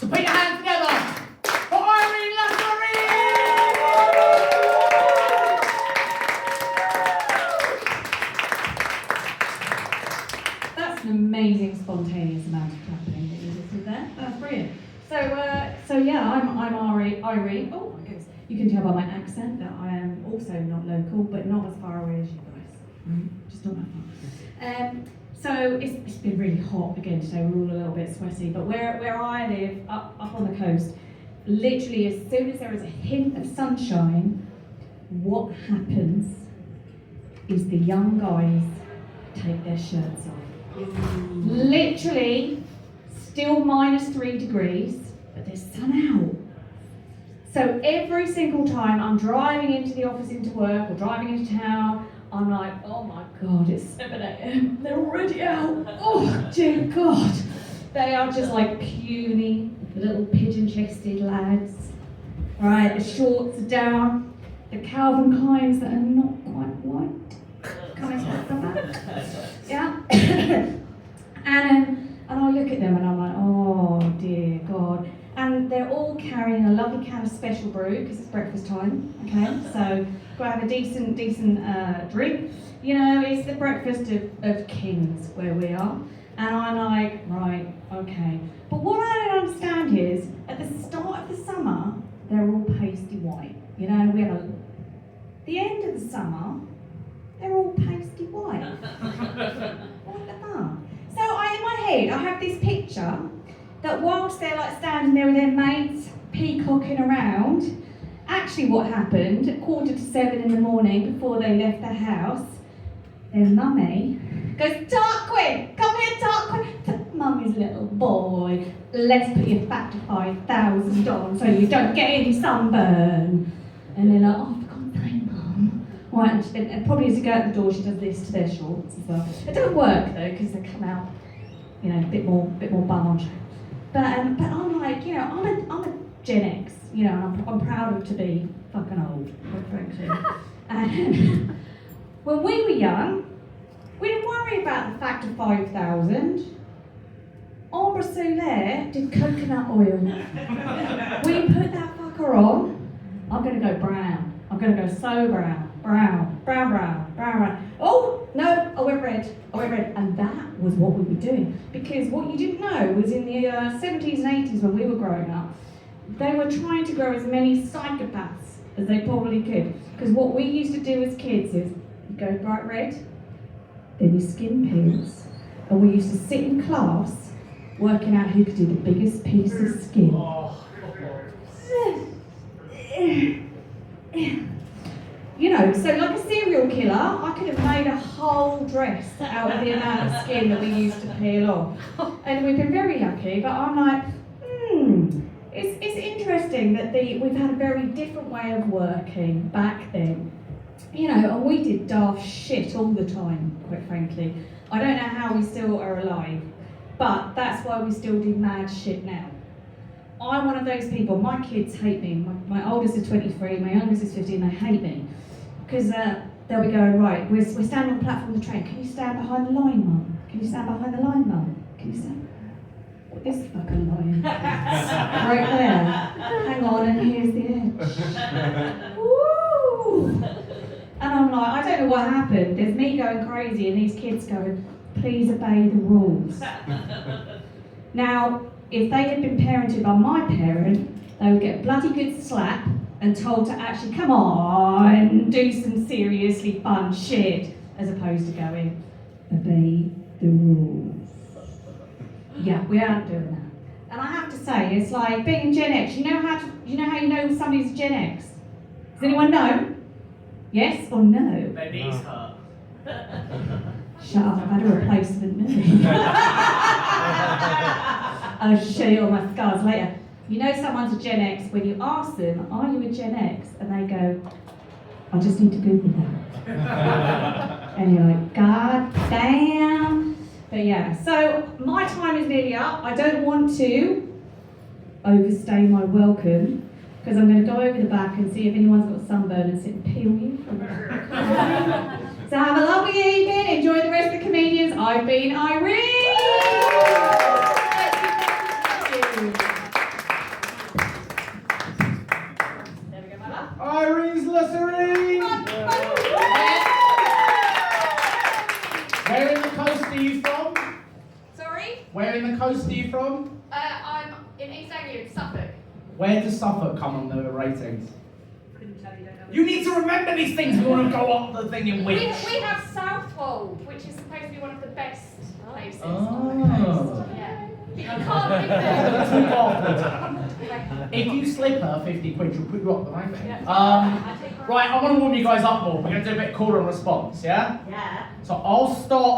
So put your hands together for Irene Lasserie! That's an amazing spontaneous amount of clapping that you just did there. That's brilliant. So yeah, I'm Irene. Oh my goodness. You can tell by my accent that I am also not local, but not as far away as you guys. Right? Just not that far. So it's been really hot again today. We're all a little bit sweaty, but where I live, up on the coast, literally as soon as there is a hint of sunshine, what happens is the young guys take their shirts off. Literally, still -3 degrees, but there's sun out. So every single time I'm driving into the office into work or driving into town, I'm like, oh my God, it's 7 a.m. They're already out. Oh dear God. They are just like puny, little pigeon-chested lads. Right, the shorts are down, the Calvin Kleins that are not quite white. Coming out the back. Yeah. and I look at them and I'm like, oh dear God. And they're all carrying a lovely can of special brew because it's breakfast time. Okay, so grab a decent drink. You know, it's the breakfast of kings where we are. And I'm like, right, okay. But what I don't understand is, at the start of the summer, they're all pasty white. You know, the end of the summer, they're all pasty white. What the fuck? So in my head, I have this picture that whilst they're like standing there with their mates, peacocking around, actually what happened at 7:15 in the morning before they left the house, their mummy goes, Tarquin, come here Tarquin. Mummy's little boy, let's put your Factor 5000 on so you don't get any sunburn. And they're like, oh, for God's sake, Mum. Right, and probably as you go out the door, she does this to their shorts as well. It don't work though, because they come out, you know, a bit more barge. But I'm like, you know, I'm a Gen X, you know, and I'm proud to be fucking old, quite frankly. And when we were young, we didn't worry about the Factor 5000. Ombre Soleil did coconut oil. We put that fucker on. I'm gonna go brown. I'm gonna go so brown. Oh no, I went red. And that was what we were doing. Because what you didn't know was in the 70s and 80s when we were growing up, they were trying to grow as many psychopaths as they probably could. Because what we used to do as kids is, you go bright red, then your skin peels, and we used to sit in class working out who could do the biggest piece of skin. You know, so like a serial killer, I could have made a whole dress out of the amount of skin that we used to peel off. And we've been very lucky, but I'm like, it's interesting that we've had a very different way of working back then. You know, and we did daft shit all the time, quite frankly. I don't know how we still are alive, but that's why we still do mad shit now. I'm one of those people, my kids hate me. My oldest is 23, my youngest is 15, they hate me. Because they'll be going, right, we're standing on the platform of the train, can you stand behind the line, Mum? Can you stand behind the line, Mum? Can you stand? What is the fucking line? Right there. Hang on, and here's the edge. Woo! And I'm like, I don't know what happened. There's me going crazy and these kids going, please obey the rules. Now, if they had been parented by my parent, they would get a bloody good slap and told to actually come on, do some seriously fun shit, as opposed to going, obey the rules. Yeah, we aren't doing that. And I have to say, it's like being Gen X. You know how you know somebody's Gen X? Does anyone know? Yes or no? Their knees hurt. Shut up, I've had a replacement knee. I'll show you all my scars later. You know someone's a Gen X when you ask them, are you a Gen X? And they go, I just need to Google that. And you're like, God damn. But yeah, so my time is nearly up. I don't want to overstay my welcome, because I'm going to go over the back and see if anyone's got sunburn and sit and peel you from the back. So have a lovely evening, enjoy the rest of the comedians. I've been Irene! Thank you. Where in the coast are you from? Sorry? Where in the coast are you from? I'm in East Anglia, in Suffolk. Where does Suffolk come on the ratings? Couldn't tell you, don't know. You need to remember these things if you want to go up the thing in We which. have Southwold, which is supposed to be one of the best places Oh. on the coast. Yeah. But you can't live there. Too bad. If you slip her 50 quid, she'll put you up the ranking. Yeah. Right, I want to warm you guys up more. We're going to do a bit of call and response, yeah? Yeah. So I'll start.